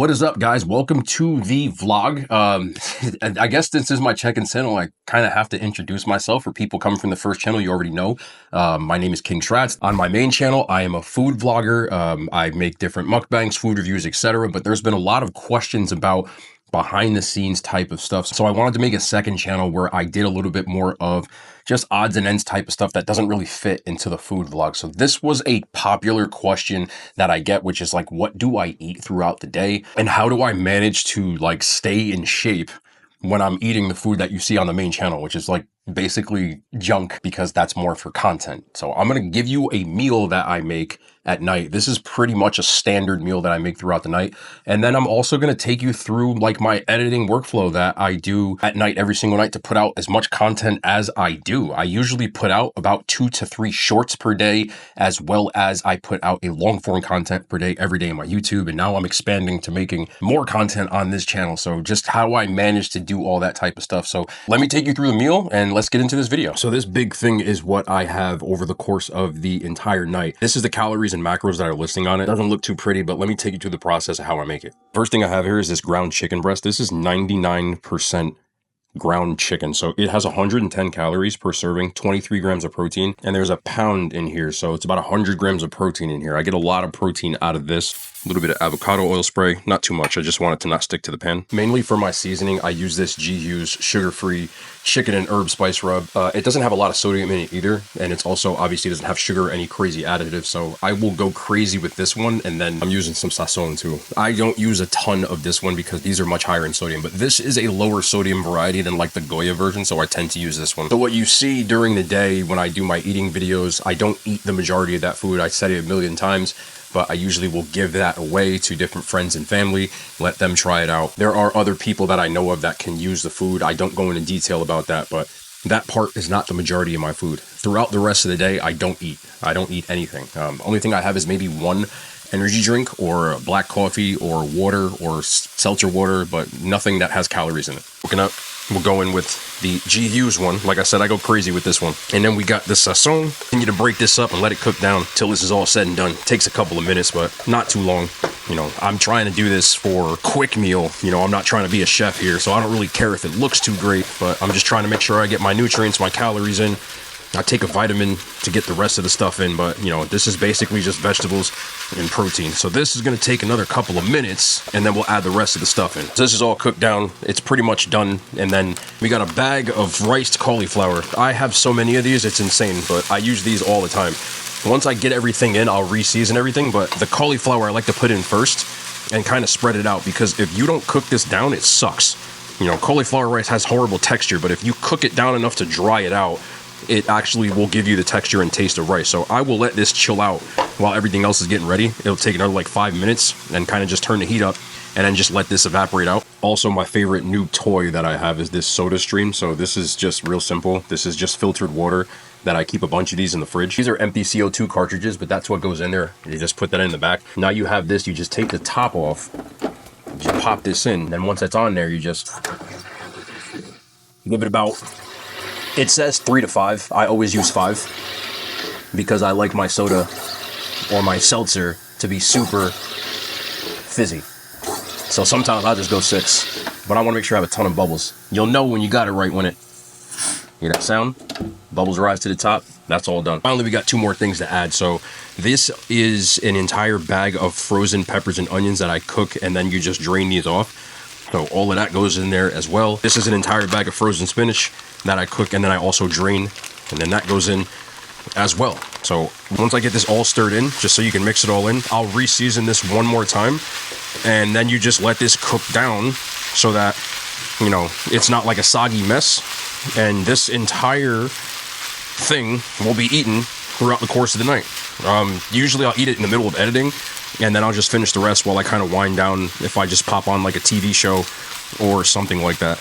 What is up, guys? Welcome to the vlog. I guess this is my check-in channel. I kind of have to introduce myself. For people coming from the first channel, you already know. My name is King Schratz. On my main channel, I am a food vlogger. I make different mukbangs, food reviews, etc. But there's been a lot of questions about behind the scenes type of stuff. So I wanted to make a second channel where I did a little bit more of just odds and ends type of stuff that doesn't really fit into the food vlog. So this was a popular question that I get, which is like, what do I eat throughout the day? And how do I manage to like stay in shape when I'm eating the food that you see on the main channel, which is like basically junk because that's more for content. So I'm going to give you a meal that I make at night. This is pretty much a standard meal that I make throughout the night. And then I'm also going to take you through like my editing workflow that I do at night every single night to put out as much content as I do. I usually put out about 2 to 3 shorts per day, as well as I put out a long form content per day every day on my YouTube. And now I'm expanding to making more content on this channel. So just how I manage to do all that type of stuff. So let me take you through the meal and let's get into this video. So this big thing is what I have over the course of the entire night. This is the calories and macros that are listing on it. Doesn't look too pretty, but let me take you through the process of how I make it. First thing I have here is this ground chicken breast. This is 99% ground chicken. So it has 110 calories per serving, 23 grams of protein, and there's a pound in here. So it's about 100 grams of protein in here. I get a lot of protein out of this. A little bit of avocado oil spray, not too much. I just want it to not stick to the pan. Mainly for my seasoning, I use this G-Hughes sugar-free chicken and herb spice rub. It doesn't have a lot of sodium in it either, and it's also obviously doesn't have sugar or any crazy additives, so I will go crazy with this one, and then I'm using some sazon too. I don't use a ton of this one because these are much higher in sodium, but this is a lower sodium variety than like the Goya version, so I tend to use this one. So what you see during the day when I do my eating videos, I don't eat the majority of that food. I said it a million times, but I usually will give that away to different friends and family, let them try it out. There are other people that I know of that can use the food. I don't go into detail about that, but that part is not the majority of my food. Throughout the rest of the day, I don't eat. I don't eat anything. Only thing I have is maybe one energy drink or black coffee or water or seltzer water, but nothing that has calories in it. Looking up, we'll go in with the G-Hughes one. Like I said, I go crazy with this one. And then we got the sazon. I need to break this up and let it cook down till this is all said and done. It takes a couple of minutes, but not too long. You know, I'm trying to do this for a quick meal. You know, I'm not trying to be a chef here, so I don't really care if it looks too great, but I'm just trying to make sure I get my nutrients, my calories in. I take a vitamin to get the rest of the stuff in, but you know, this is basically just vegetables and protein. So this is going to take another couple of minutes, and then we'll add the rest of the stuff in. So this is all cooked down. It's pretty much done. And then we got a bag of riced cauliflower. I have so many of these, it's insane, but I use these all the time. Once I get everything in, I'll re-season everything, but the cauliflower I like to put in first and kind of spread it out, because if you don't cook this down, it sucks. You know, cauliflower rice has horrible texture, but if you cook it down enough to dry it out, it actually will give you the texture and taste of rice. So I will let this chill out while everything else is getting ready. It'll take another like 5 minutes and kind of just turn the heat up and then just let this evaporate out. Also, my favorite new toy that I have is this soda stream. So this is just real simple. This is just filtered water that I keep a bunch of these in the fridge. These are empty CO2 cartridges, but that's what goes in there. You just put that in the back. Now you have this, you just take the top off, you pop this in. Then once it's on there, you just give it about, it says 3 to 5. I always use 5 because I like my soda or my seltzer to be super fizzy. So sometimes I'll just go 6, but I want to make sure I have a ton of bubbles. You'll know when you got it right when it, hear that sound? Bubbles rise to the top. That's all done. Finally, we got 2 more things to add. So this is an entire bag of frozen peppers and onions that I cook, and then you just drain these off. So all of that goes in there as well. This is an entire bag of frozen spinach that I cook, and then I also drain, and then that goes in as well. So once I get this all stirred in, just so you can mix it all in, I'll re-season this one more time, and then you just let this cook down so that, you know, it's not like a soggy mess. And this entire thing will be eaten throughout the course of the night. Usually I'll eat it in the middle of editing, and then I'll just finish the rest while I kind of wind down if I just pop on like a TV show or something like that.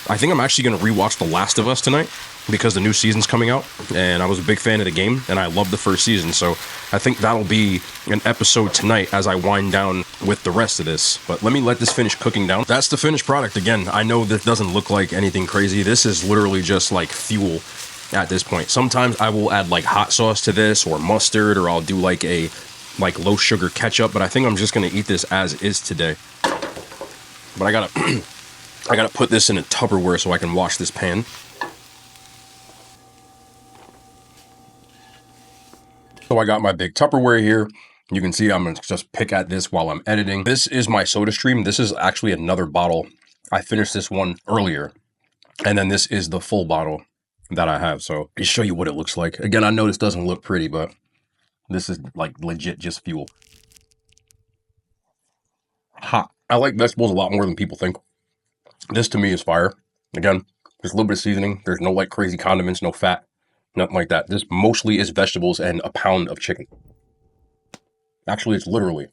I think I'm actually going to rewatch The Last of Us tonight because the new season's coming out, and I was a big fan of the game, and I loved the first season, so I think that'll be an episode tonight as I wind down with the rest of this. But let me let this finish cooking down. That's the finished product. Again, I know that doesn't look like anything crazy. This is literally just like fuel at this point. Sometimes I will add like hot sauce to this or mustard, or I'll do like a like low sugar ketchup, but I think I'm just gonna eat this as is today. But I gotta I gotta put this in a Tupperware so I can wash this pan. So I got my big Tupperware here. You can see I'm gonna just pick at this while I'm editing. This is my SodaStream. This is actually another bottle. I finished this one earlier. And then this is the full bottle that I have. So I'll show you what it looks like. Again, I know this doesn't look pretty, but this is like legit just fuel. Hot. I like vegetables a lot more than people think. This to me is fire. Again, there's a little bit of seasoning. There's no like crazy condiments, no fat, nothing like that. This mostly is vegetables and a pound of chicken. Actually, it's literally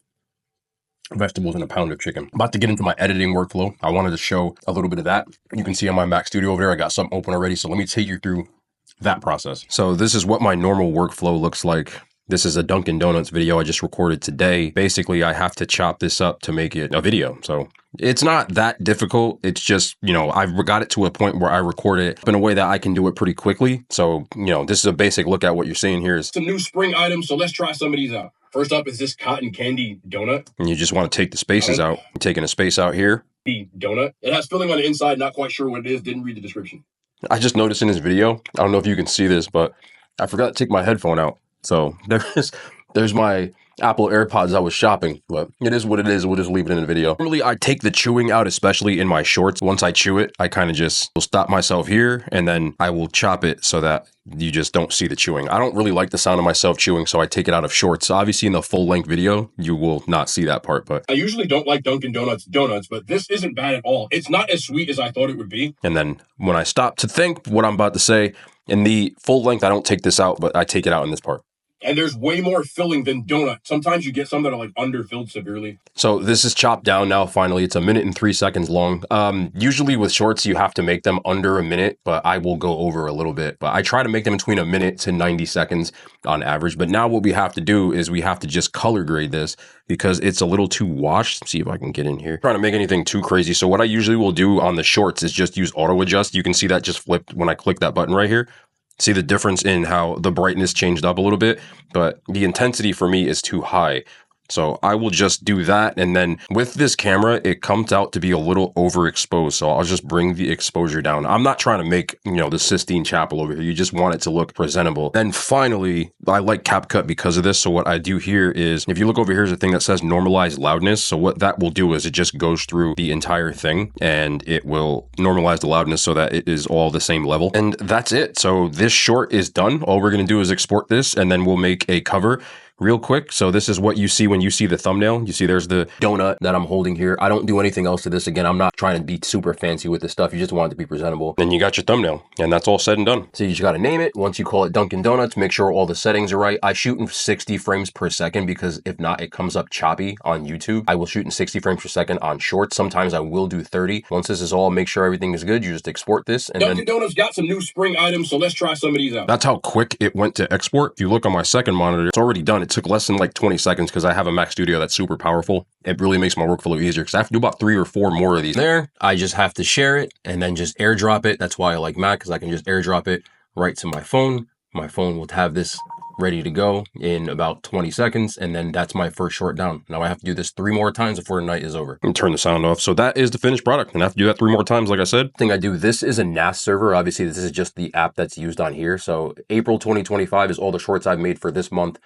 vegetables and a pound of chicken. I'm about to get into my editing workflow. I wanted to show a little bit of that. You can see on my Mac Studio over there, I got something open already. So let me take you through that process. So this is what my normal workflow looks like. This is a Dunkin' Donuts video I just recorded today. Basically, I have to chop this up to make it a video. So it's not that difficult. It's just, you know, I've got it to a point where I record it in a way that I can do it pretty quickly. So, you know, this is a basic look at what you're seeing here. Is some new spring items. So let's try some of these out. First up is this cotton candy donut. And you just want to take the spaces out. You're taking a space out here. The donut. It has filling on the inside. Not quite sure what it is. Didn't read the description. I just noticed in this video, I don't know if you can see this, but I forgot to take my headphone out. So there's my Apple AirPods I was shopping, but it is what it is. We'll just leave it in the video. Normally, I take the chewing out, especially in my shorts. Once I chew it, I kind of just will stop myself here, and then I will chop it so that you just don't see the chewing. I don't really like the sound of myself chewing, so I take it out of shorts. Obviously, in the full-length video, you will not see that part, but I usually don't like Dunkin' Donuts donuts, but this isn't bad at all. It's not as sweet as I thought it would be. And then when I stop to think what I'm about to say, in the full length, I don't take this out, but I take it out in this part. And there's way more filling than donut. Sometimes you get some that are like underfilled severely. So this is chopped down now, finally. It's 1 minute and 3 seconds long. Usually with shorts, you have to make them under a minute, but I will go over a little bit. But I try to make them between 1 minute to 90 seconds on average. But now what we have to do is we have to just color grade this because it's a little too washed. Let's see if I can get in here. I'm trying to make anything too crazy. So what I usually will do on the shorts is just use auto adjust. You can see that just flipped when I click that button right here. See the difference in how the brightness changed up a little bit, but the intensity for me is too high. So I will just do that. And then with this camera, it comes out to be a little overexposed. So I'll just bring the exposure down. I'm not trying to make, you know, the Sistine Chapel over here. You just want it to look presentable. Then finally, I like CapCut because of this. So what I do here is, if you look over here, is a thing that says normalize loudness. So what that will do is it just goes through the entire thing and it will normalize the loudness so that it is all the same level. And that's it. So this short is done. All we're going to do is export this and then we'll make a cover real quick. So this is what you see when you see the thumbnail. You see there's the donut that I'm holding here. I don't do anything else to this. Again, I'm not trying to be super fancy with this stuff. You just want it to be presentable. Then you got your thumbnail and that's all said and done. So you just got to name it. Once you call it Dunkin' Donuts, make sure all the settings are right. I shoot in 60 frames per second because if not, it comes up choppy on YouTube. I will shoot in 60 frames per second on shorts. Sometimes I will do 30. Once this is all, make sure everything is good. You just export this. And Dunkin' Donuts got some new spring items, so let's try some of these out. That's how quick it went to export. If you look on my second monitor, it's already done. It took less than like 20 seconds because I have a Mac Studio that's super powerful. It really makes my workflow easier because I have to do about 3 or 4 more of these. There, I just have to share it and then just airdrop it. That's why I like Mac, because I can just airdrop it right to my phone. My phone will have this ready to go in about 20 seconds. And then that's my first short down. Now I have to do this 3 more times before the night is over. And turn the sound off. So that is the finished product. And I have to do that 3 more times, like I said. Thing I do, this is a NAS server. Obviously, this is just the app that's used on here. So April 2025 is all the shorts I've made for this month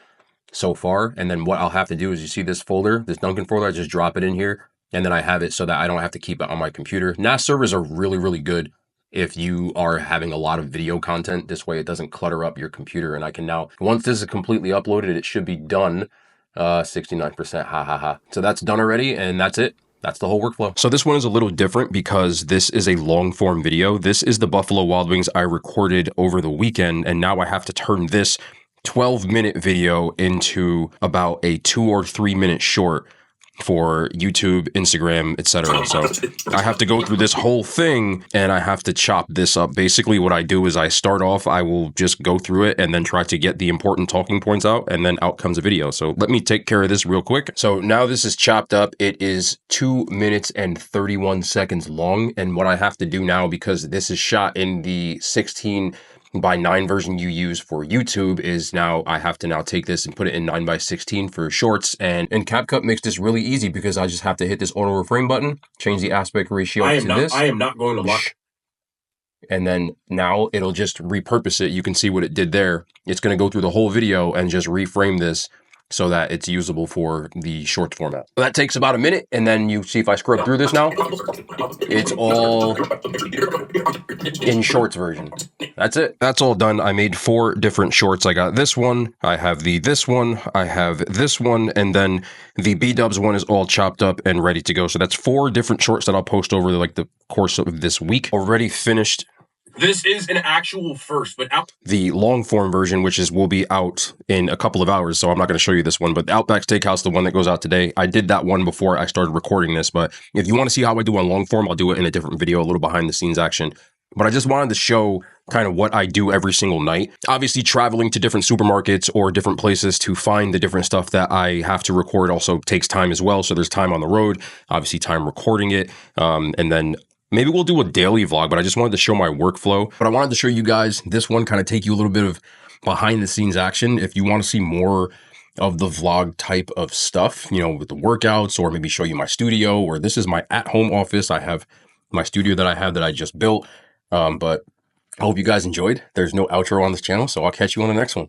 so far. And then what I'll have to do is, you see this folder, this Dunkin' folder, I just drop it in here. And then I have it so that I don't have to keep it on my computer. NAS servers are really, really good if you are having a lot of video content. This way it doesn't clutter up your computer. And I can now, once this is completely uploaded, it should be done. 69%, ha ha ha. So that's done already, and that's it. That's the whole workflow. So this one is a little different because this is a long form video. This is the Buffalo Wild Wings I recorded over the weekend, and now I have to turn this 12-minute video into about a 2 or 3 minute short for YouTube, Instagram, etc. So I have to go through this whole thing and I have to chop this up. Basically what I do is I start off, I will just go through it and then try to get the important talking points out, and then out comes a video. So let me take care of this real quick. So now this is chopped up. It is 2 minutes and 31 seconds long. And what I have to do now, because this is shot in the 16 9 version you use for YouTube is now I have to now take this and put it in 9:16 for shorts. And CapCut makes this really easy because I just have to hit this auto reframe button, change the aspect ratio to this. I am not going to lock. And then now it'll just repurpose it. You can see what it did there. It's going to go through the whole video and just reframe this so that it's usable for the shorts format. So that takes about a minute, and then you see if I scrub through this now, it's all in shorts version. That's it. That's all done. I made 4 different shorts. I got this one, I have this one, I have this one, and then the B-dubs one is all chopped up and ready to go. So that's 4 different shorts that I'll post over like the course of this week. Already finished. This is an actual first, but the long form version, which will be out in a couple of hours. So I'm not going to show you this one, but the Outback Steakhouse, the one that goes out today, I did that one before I started recording this. But if you want to see how I do on long form, I'll do it in a different video, a little behind the scenes action. But I just wanted to show kind of what I do every single night. Obviously, traveling to different supermarkets or different places to find the different stuff that I have to record also takes time as well. So there's time on the road, obviously time recording it, and then maybe we'll do a daily vlog, but I just wanted to show my workflow. But I wanted to show you guys this one, kind of take you a little bit of behind the scenes action. If you want to see more of the vlog type of stuff, you know, with the workouts, or maybe show you my studio, or this is my at-home office. I have my studio that I have that I just built. But I hope you guys enjoyed. There's no outro on this channel, so I'll catch you on the next one.